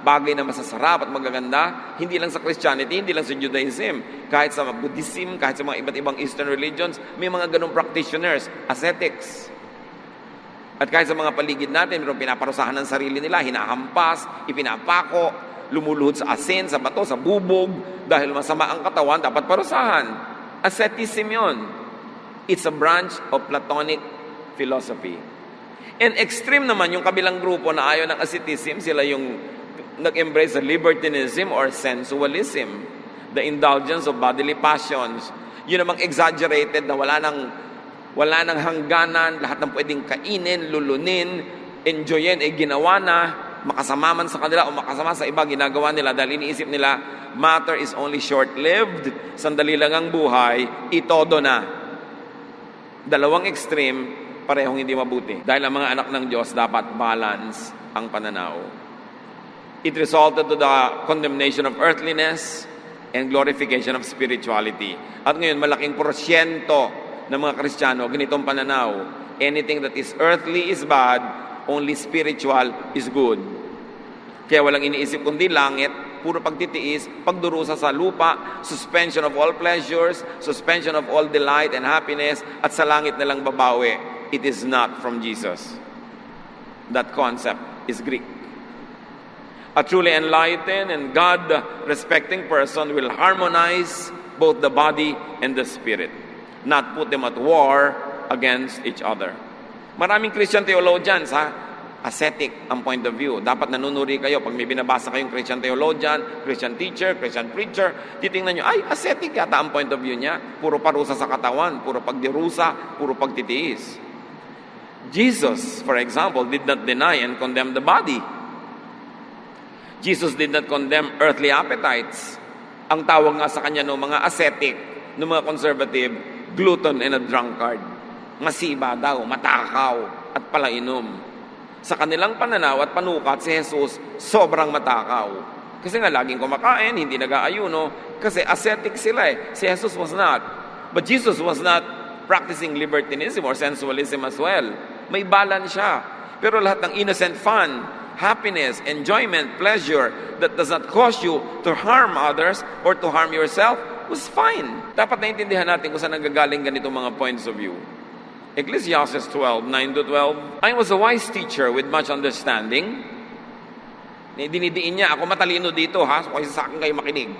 bagay na masasarap at magaganda. Hindi lang sa Christianity, hindi lang sa Judaism. Kahit sa Buddhism, kahit sa mga iba't ibang Eastern religions, may mga ganong practitioners, ascetics. At kahit sa mga paligid natin, mayroong pinaparusahan ng sarili nila, hinahampas, ipinapako, lumuluhod sa asin, sa bato, sa bubog, dahil masama ang katawan, dapat parusahan. Asceticism yun. It's a branch of Platonic philosophy. And extreme naman yung kabilang grupo na ayaw ng asceticism, sila yung nag-embrace the libertinism or sensualism, the indulgence of bodily passions. Yun namang exaggerated na wala nang hangganan, lahat ng pwedeng kainin, lulunin, enjoyin, ginawa na, makasama man sa kanila o makasama sa iba, ginagawa nila dahil iniisip nila, matter is only short-lived, sandali lang ang buhay, itodo na. Dalawang extreme, parehong hindi mabuti. Dahil ang mga anak ng Diyos dapat balance ang pananaw. It resulted to the condemnation of earthliness and glorification of spirituality. At ngayon, malaking porsyento ng mga Kristiyano, ganitong pananaw. Anything that is earthly is bad, only spiritual is good. Kaya walang iniisip kundi langit, puro pagtitiis, pagdurusa sa lupa, suspension of all pleasures, suspension of all delight and happiness, at sa langit na lang babawi. It is not from Jesus. That concept is Greek. A truly enlightened and God-respecting person will harmonize both the body and the spirit, not put them at war against each other. Maraming Christian theologians, ascetic ang point of view. Dapat nanunuri kayo. Pag may binabasa kayong Christian theologian, Christian teacher, Christian preacher, titingnan nyo, ay, ascetic yata ang point of view niya. Puro parusa sa katawan, puro pagdirusa, puro pagtitiis. Jesus, for example, did not deny and condemn the body. Jesus did not condemn earthly appetites. Ang tawag nga sa kanya ng mga ascetic, ng mga conservative, glutton and a drunkard. Masiba daw, matakaw, at palainom. Sa kanilang pananaw at panukat, si Jesus sobrang matakaw. Kasi nga laging kumakain, hindi nag-aayuno, kasi ascetic sila . Si Jesus was not. But Jesus was not practicing libertinism or sensualism as well. May balance siya. Pero lahat ng innocent fun, happiness, enjoyment, pleasure that does not cause you to harm others or to harm yourself was fine. Dapat naintindihan natin kung saan nanggagaling ganitong mga points of view. Ecclesiastes 12:9-12. I was a wise teacher with much understanding. Dinidiin niya, ako matalino dito ha, so kasi sa akin kayo makinig.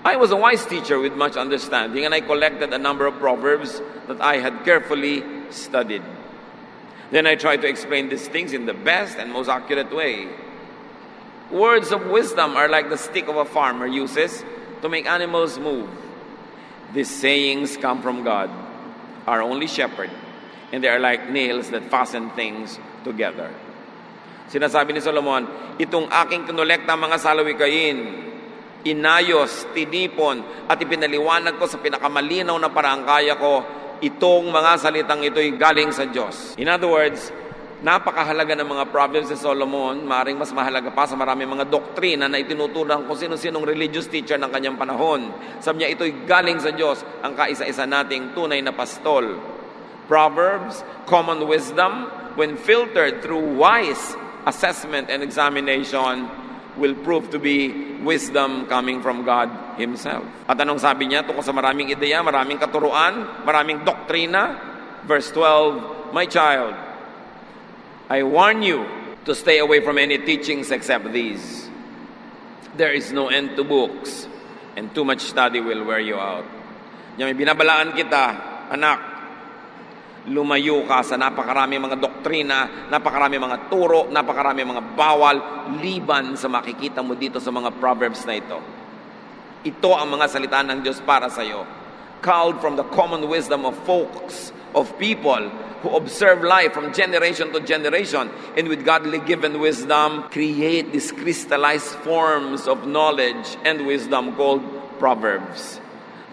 I was a wise teacher with much understanding, and I collected a number of proverbs that I had carefully studied. Then I tried to explain these things in the best and most accurate way. Words of wisdom are like the stick of a farmer uses to make animals move. These sayings come from God, our only shepherd, and they are like nails that fasten things together. Sinasabi ni Solomon, itong aking kinolekta mga salawikain, inayos, tinipon, at ipinaliwanag ko sa pinakamalinaw na paraang kaya ko, itong mga salitang ito'y galing sa Diyos. In other words, napakahalaga ng mga problems ni Solomon, maaaring mas mahalaga pa sa maraming mga doktrina na itinutulang kung sino-sinong religious teacher ng kanyang panahon. Sabi niya, ito'y galing sa Diyos, ang kaisa-isa nating tunay na pastol. Proverbs, common wisdom, when filtered through wise assessment and examination, will prove to be wisdom coming from God Himself. At anong sabi niya tungkol sa maraming ideya, maraming katuruan, maraming doktrina? Verse 12, my child, I warn you to stay away from any teachings except these. There is no end to books, and too much study will wear you out. Yan, binabalaan kita, anak, lumayo ka sa napakarami mga doktrina, napakarami mga turo, napakarami mga bawal, liban sa makikita mo dito sa mga proverbs na ito. Ito ang mga salita ng Diyos para sa iyo. Culled from the common wisdom of folks, of people who observe life from generation to generation, and with godly given wisdom, create these crystallized forms of knowledge and wisdom called proverbs.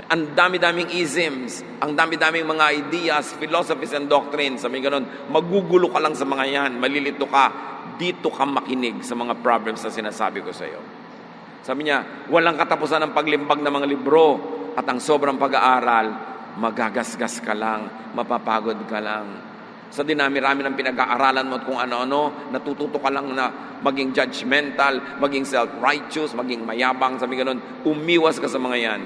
Ang dami-daming isms, ang dami-daming mga ideas, philosophies and doctrines. Sabi ganun, magugulo ka lang sa mga yan, malilito ka, dito ka makinig sa mga proverbs na sinasabi ko sa iyo. Sabi niya, walang katapusan ng paglimbag ng mga libro at ang sobrang pag-aaral, magagasgas ka lang, mapapagod ka lang. Sa dinami-rami ng pinag-aaralan mo at kung ano-ano, natututo ka lang na maging judgmental, maging self-righteous, maging mayabang. Sabi ganun, umiwas ka sa mga yan.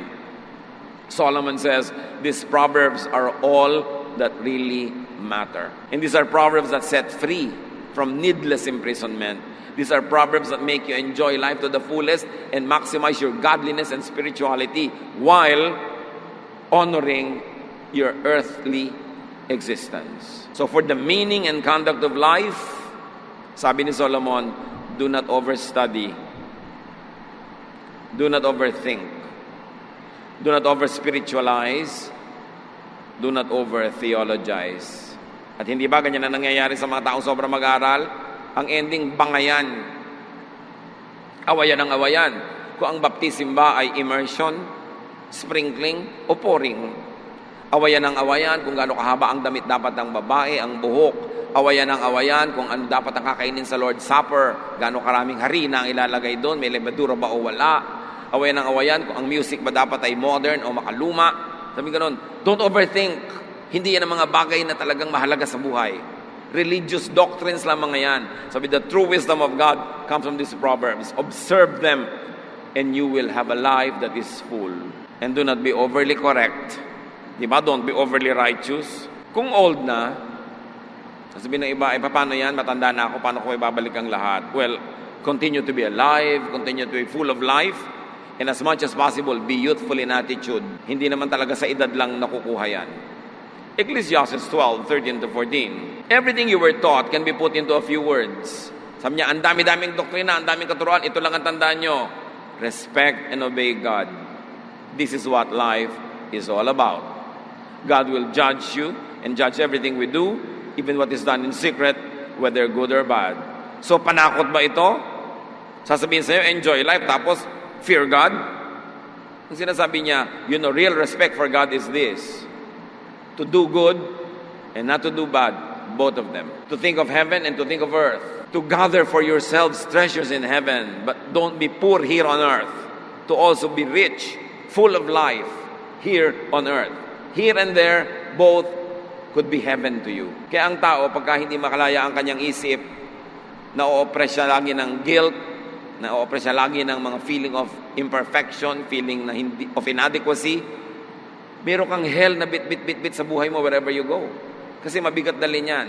Solomon says, these proverbs are all that really matter. And these are proverbs that set free from needless imprisonment. These are proverbs that make you enjoy life to the fullest and maximize your godliness and spirituality while honoring your earthly existence. So for the meaning and conduct of life, sabi ni Solomon, do not overstudy. Do not overthink. Do not over-spiritualize. Do not over-theologize. At hindi ba ganyan na nangyayari sa mga taong sobrang mag-aaral? Ang ending, bangayan. Awayan ang awayan. Kung ang baptism ba ay immersion, sprinkling, o pouring. Awayan ang awayan kung gaano kahaba ang damit dapat ng babae, ang buhok. Awayan ang awayan kung ano dapat ang kakainin sa Lord's Supper, gaano karaming harina ang ilalagay doon, may levadura ba o wala. Awayan ng awayan kung ang music ba dapat ay modern o makaluma. Sabi ganon, don't overthink. Hindi yan ang mga bagay na talagang mahalaga sa buhay. Religious doctrines lang mga yan. Sabi, the true wisdom of God comes from these proverbs. Observe them and you will have a life that is full. And do not be overly correct. Diba? Don't be overly righteous. Kung old na, sabihin ng iba, paano yan? Matanda na ako, paano ko ibabalik ang lahat? Well, continue to be alive, continue to be full of life, and as much as possible, be youthful in attitude. Hindi naman talaga sa edad lang nakukuha yan. Ecclesiastes 12:13-14. Everything you were taught can be put into a few words. Sabi niya, ang dami-daming doktrina, ang daming katuruan, ito lang ang tandaan nyo. Respect and obey God. This is what life is all about. God will judge you and judge everything we do, even what is done in secret, whether good or bad. So, panakot ba ito? Sasabihin sa'yo, enjoy life, tapos fear God? Ang sinasabi niya, real respect for God is this: to do good and not to do bad, both of them. To think of heaven and to think of earth. To gather for yourselves treasures in heaven, but don't be poor here on earth. To also be rich, full of life, here on earth. Here and there, both could be heaven to you. Kaya ang tao, pagka hindi makalaya ang kanyang isip, na-o-oppress siya lagi ng guilt, na-o-oppress siya lagi ng mga feeling of imperfection, feeling na of inadequacy, meron kang hell na bit sa buhay mo wherever you go. Kasi mabigat dalhin yan.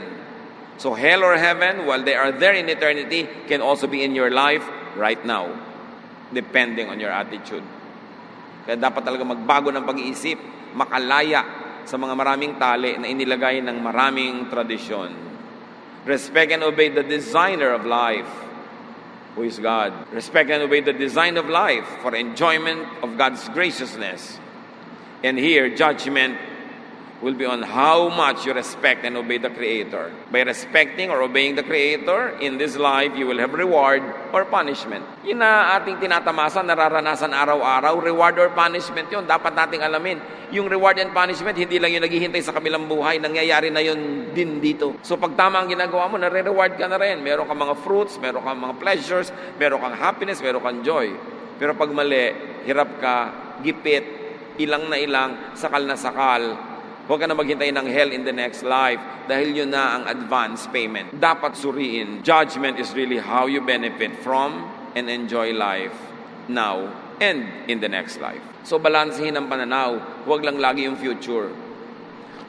So hell or heaven, while they are there in eternity, can also be in your life right now, depending on your attitude. Kaya dapat talaga magbago ng pag-iisip, makalaya sa mga maraming tali na inilagay ng maraming tradisyon. Respect and obey the designer of life, who is God. Respect and obey the design of life for enjoyment of God's graciousness. And here, judgment will be on how much you respect and obey the Creator. By respecting or obeying the Creator, in this life, you will have reward or punishment. Yun na ating tinatamasan, nararanasan araw-araw, reward or punishment yun. Dapat nating alamin. Yung reward and punishment, hindi lang yung naghihintay sa kabilang buhay, nangyayari na yun din dito. So pag tama ang ginagawa mo, nare-reward ka na rin. Meron kang mga fruits, meron kang mga pleasures, meron kang happiness, meron kang joy. Pero pag mali, hirap ka, gipit, ilang na ilang, sakal na sakal, huwag ka na maghintay ng hell in the next life dahil yun na ang advance payment. Dapat suriin. Judgment is really how you benefit from and enjoy life now and in the next life. So balansehin ang pananaw. Huwag lang lagi yung future.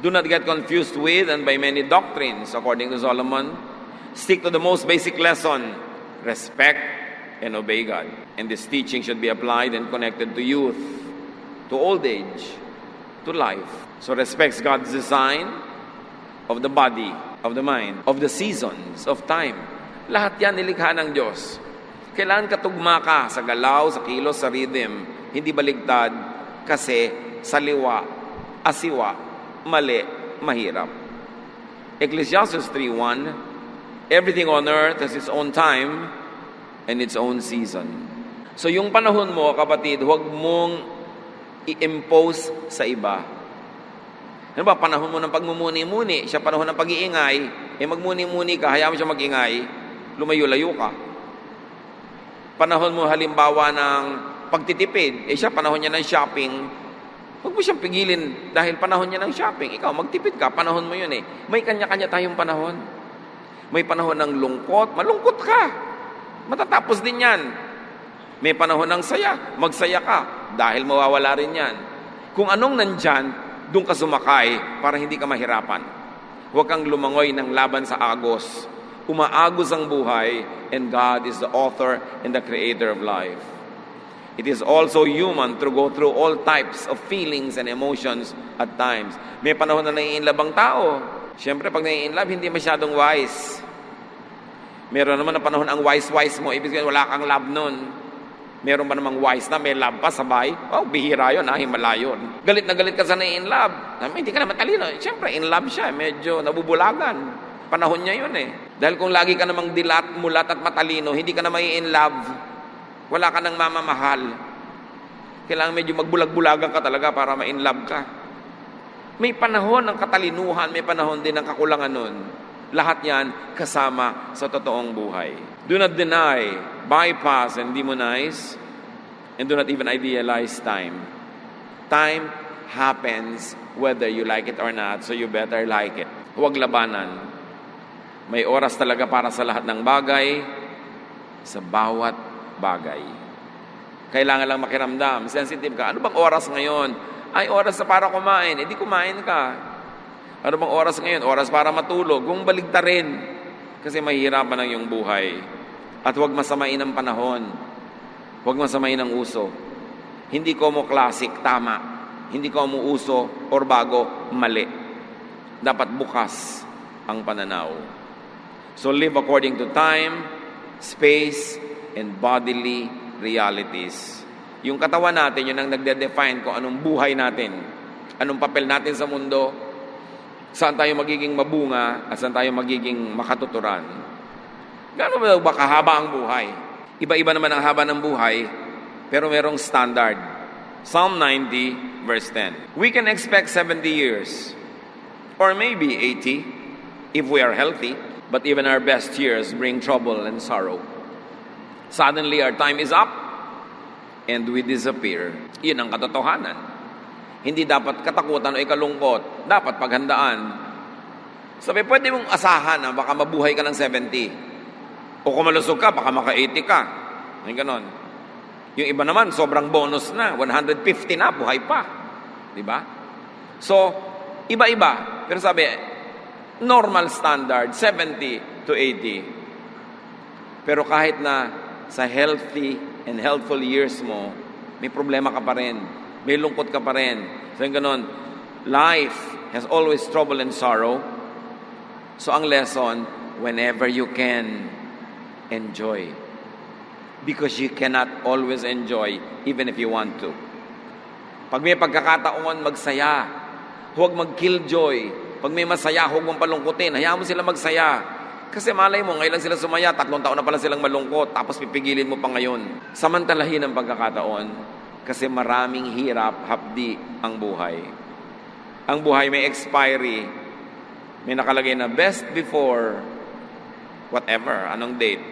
Do not get confused with and by many doctrines, according to Solomon. Stick to the most basic lesson. Respect and obey God. And this teaching should be applied and connected to youth, to old age, to life. So respects God's design of the body, of the mind, of the seasons, of time. Lahat yan nilikha ng Diyos. Kailangan katugma ka sa galaw, sa kilos, sa rhythm. Hindi baligtad kasi saliwa, asiwa, mali, mahirap. Ecclesiastes 3:1, everything on earth has its own time and its own season. So yung panahon mo, kapatid, huwag mong i-impose sa iba. Ano ba, panahon mo ng pagmumuni-muni, siya panahon ng pag-iingay, magmuni-muni ka, hayaan mo siya mag-ingay, lumayo-layo ka. Panahon mo halimbawa ng pagtitipid, siya panahon niya ng shopping, huwag mo siyang pigilin dahil panahon niya ng shopping. Ikaw, magtipid ka, panahon mo yun May kanya-kanya tayong panahon. May panahon ng lungkot, malungkot ka. Matatapos din yan. May panahon ng saya, magsaya ka dahil mawawala rin yan. Kung anong nandyan, doon ka sumakay para hindi ka mahirapan. Huwag kang lumangoy ng laban sa agos. Umaagos ang buhay, and God is the author and the creator of life. It is also human to go through all types of feelings and emotions at times. May panahon na nai-inlove ang tao. Siyempre, pag nai-inlove, hindi masyadong wise. Meron naman na panahon ang wise-wise mo. Ibig sabihin, wala kang love nun. Meron pa namang wise na, may love pa, sabay. Oh, bihira yun, himala yun. Galit na galit ka sa na-in-love. Hindi ka naman talino. Siyempre, in love siya. Medyo nabubulagan. Panahon niya yun Dahil kung lagi ka namang dilat, mulat at matalino, hindi ka na may in love. Wala ka nang mamamahal. Kailangan medyo magbulag-bulagan ka talaga para ma-in love ka. May panahon ng katalinuhan, may panahon din ng kakulangan nun. Lahat yan kasama sa totoong buhay. Do not deny, bypass, and demonize, and do not even idealize time. Time happens whether you like it or not, so you better like it. Huwag labanan. May oras talaga para sa lahat ng bagay, sa bawat bagay. Kailangan lang makiramdam. Sensitive ka. Ano bang oras ngayon? Ay, oras na para kumain. Di kumain ka. Ano bang oras ngayon? Oras para matulog. Kung baligtarin. Kasi mahihirapan ang iyong buhay. At huwag masamain ang panahon. Huwag masamain ang uso. Hindi ko mo classic, tama. Hindi ko mo uso or bago, mali. Dapat bukas ang pananaw. So live according to time, space, and bodily realities. Yung katawan natin, yun ang nagde-define kung anong buhay natin. Anong papel natin sa mundo, saan tayo magiging mabunga, at saan tayo magiging makatuturan. Gano'n ba kahaba ang buhay? Iba-iba naman ang haba ng buhay, pero merong standard. Psalm 90, verse 10. We can expect 70 years, or maybe 80, if we are healthy, but even our best years bring trouble and sorrow. Suddenly, our time is up, and we disappear. Yun ang katotohanan. Hindi dapat katakutan o ikalungkot. Dapat paghandaan. Sabi, pwede mong asahan na baka mabuhay ka ng 70. O kung malusog ka, baka maka-80 ka. Yung ganon. Yung iba naman, sobrang bonus na. 150 na, buhay pa. Diba? So, iba-iba. Pero sabi, normal standard, 70 to 80. Pero kahit na sa healthy and healthful years mo, may problema ka pa rin. May lungkot ka pa rin. So, yung ganon, life has always trouble and sorrow. So, ang lesson, whenever you can, enjoy. Because you cannot always enjoy even if you want to. Pag may pagkakataon, magsaya. Huwag mag-killjoy. Pag may masaya, huwag mong palungkutin. Hayaan mo sila magsaya. Kasi malay mo, ngayon lang sila sumaya, 3 taon na pala silang malungkot, tapos pipigilin mo pa ngayon. Samantalahin ang pagkakataon, kasi maraming hirap, hapdi ang buhay. Ang buhay may expiry. May nakalagay na best before whatever, anong date.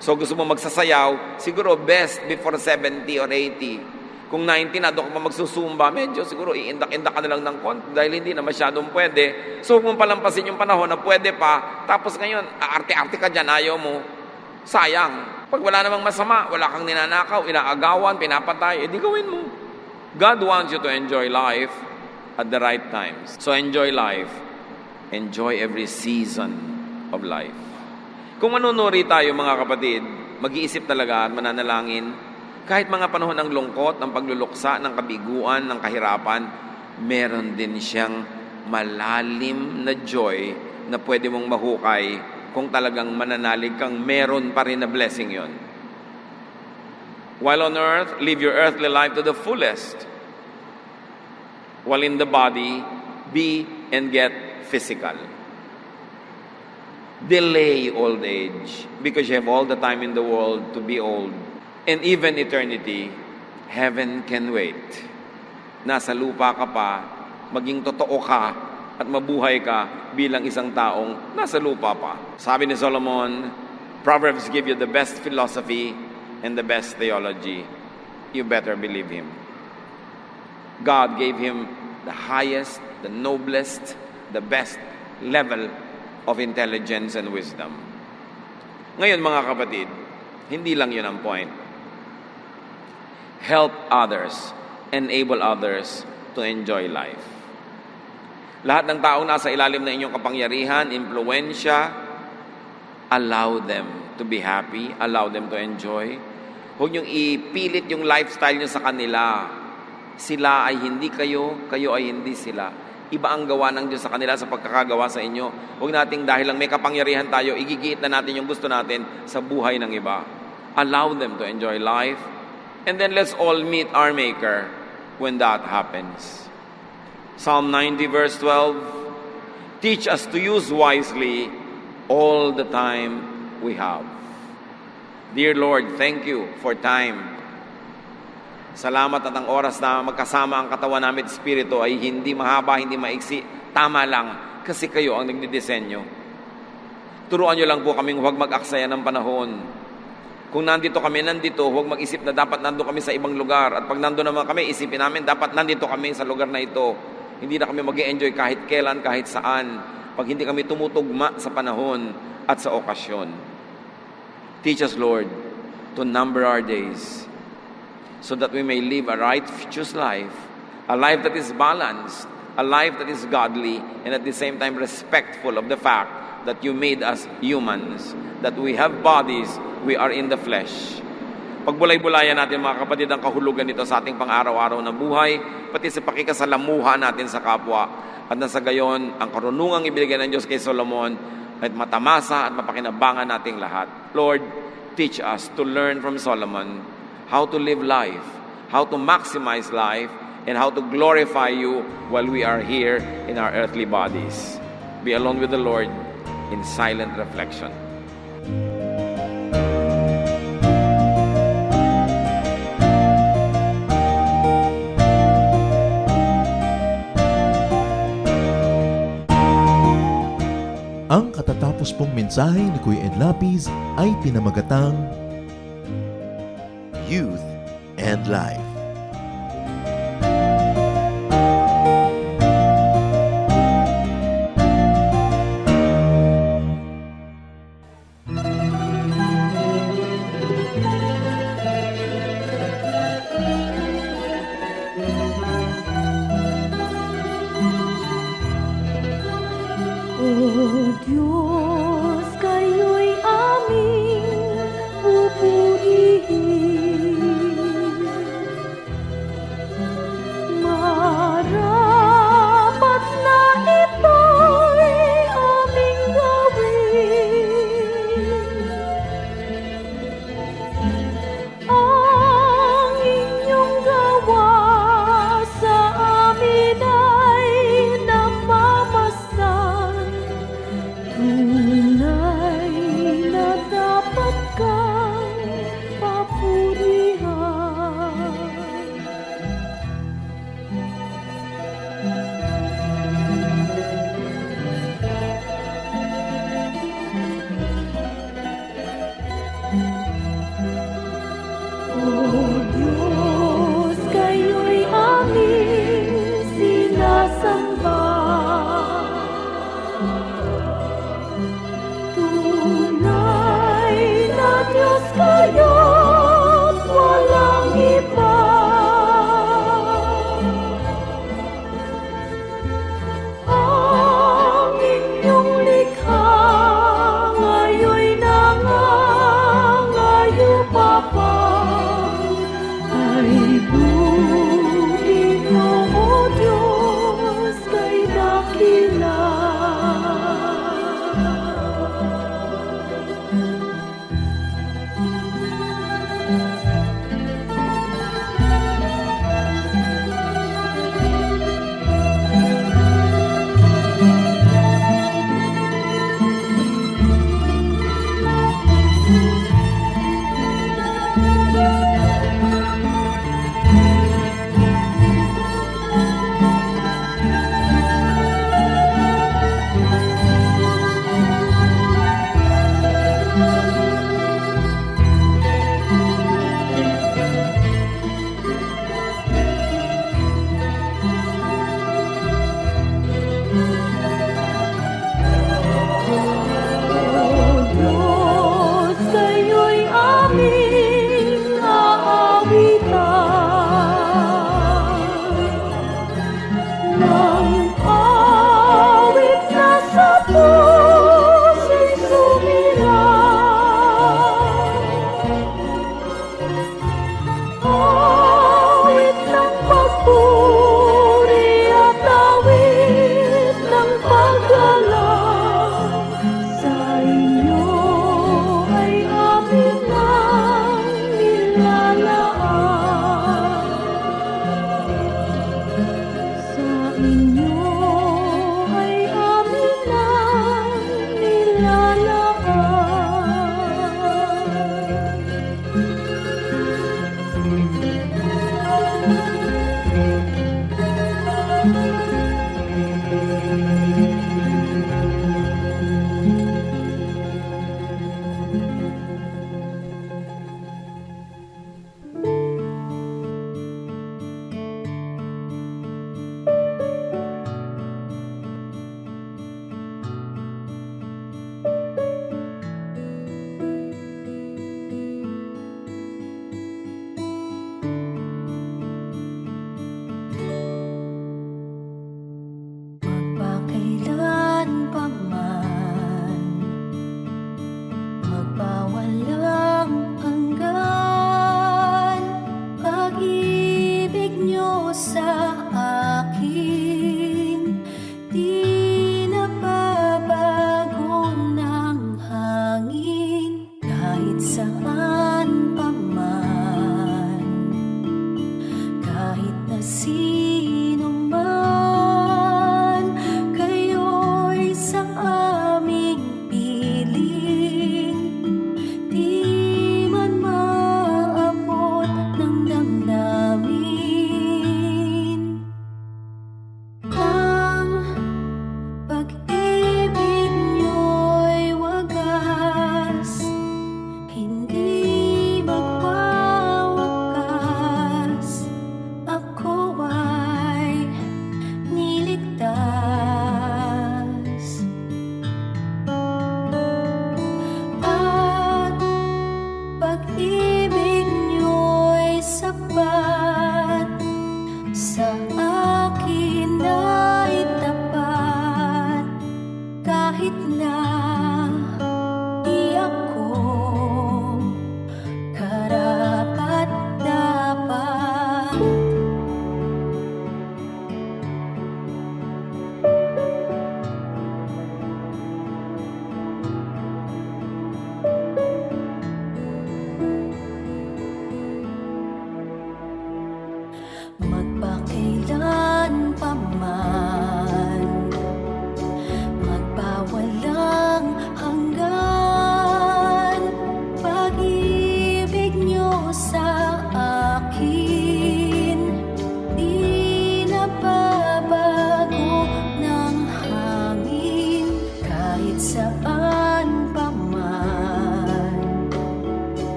So gusto mo magsasayaw, siguro best before 70 or 80. Kung 90 na, doon ka pa magsusumba, medyo siguro iindak-indak ka na lang ng konti dahil hindi na masyadong pwede. So kung palampasin yung panahon na pwede pa, tapos ngayon, aarte-arte ka dyan, ayaw mo, sayang. Pag wala namang masama, wala kang ninanakaw, inaagawan, pinapatay, edi gawin mo. God wants you to enjoy life at the right times. So enjoy life. Enjoy every season of life. Kung manunuri tayo mga kapatid, mag-iisip talaga at mananalangin, kahit mga panahon ng lungkot, ng pagluluksa, ng kabiguan, ng kahirapan, meron din siyang malalim na joy na pwede mong mahukay kung talagang mananalig kang meron pa rin na blessing yon. While on earth, live your earthly life to the fullest. While in the body, be and get physical. Delay old age because you have all the time in the world to be old. And even eternity, heaven can wait. Nasa lupa ka pa, maging totoo ka at mabuhay ka bilang isang taong nasa lupa pa. Sabi ni Solomon, Proverbs give you the best philosophy and the best theology. You better believe him. God gave him the highest, the noblest, the best level of intelligence and wisdom. Ngayon mga kapatid, hindi lang yun ang point. Help others, enable others to enjoy life. Lahat ng taong nasa ilalim ng inyong kapangyarihan, impluwensya, allow them to be happy, allow them to enjoy. Huwag niyong ipilit yung lifestyle niyo sa kanila. Sila ay hindi kayo, kayo ay hindi sila. Iba ang gawa ng Diyos sa kanila sa pagkakagawa sa inyo. Huwag nating dahil lang may kapangyarihan tayo, igigiit na natin yung gusto natin sa buhay ng iba. Allow them to enjoy life. And then let's all meet our Maker when that happens. Psalm 90 verse 12, teach us to use wisely all the time we have. Dear Lord, thank you for time. Salamat at ang oras na magkasama ang katawan namin at Espiritu ay hindi mahaba, hindi maiksi. Tama lang, kasi kayo ang nagdidisenyo. Turuan nyo lang po kaming huwag mag-aksaya ng panahon. Kung nandito kami, nandito, huwag mag-isip na dapat nandito kami sa ibang lugar. At pag nandito naman kami, isipin namin, dapat nandito kami sa lugar na ito. Hindi na kami mag-e-enjoy kahit kailan, kahit saan. Pag hindi kami tumutugma sa panahon at sa okasyon. Teach us, Lord, to number our days so that we may live a righteous life, a life that is balanced, a life that is godly, and at the same time respectful of the fact that you made us humans, that we have bodies, we are in the flesh. Pagbulay-bulayan natin mga kapatid ang kahulugan nito sa ating pang-araw-araw na buhay, pati sa pakikasalamuha natin sa kapwa. At nasa gayon, ang karunungang ibigay ng Diyos kay Solomon at matamasa at mapakinabangan nating lahat. Lord, teach us to learn from Solomon how to live life, how to maximize life, and how to glorify you while we are here in our earthly bodies. Be alone with the Lord in silent reflection. Ang katatapos pong mensahe ni Kuya Ed Lapis ay pinamagatang Youth and Life. kapal ay buhay mo, O Diyos, kay dakila.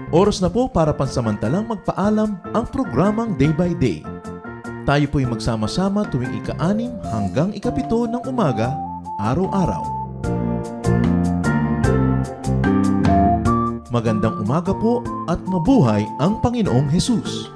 Oras na po para pansamantalang magpaalam ang programang Day by Day. Tayo po'y magsama-sama tuwing ika-6 hanggang ika-7 ng umaga, araw-araw. Magandang umaga po at mabuhay ang Panginoong Hesus!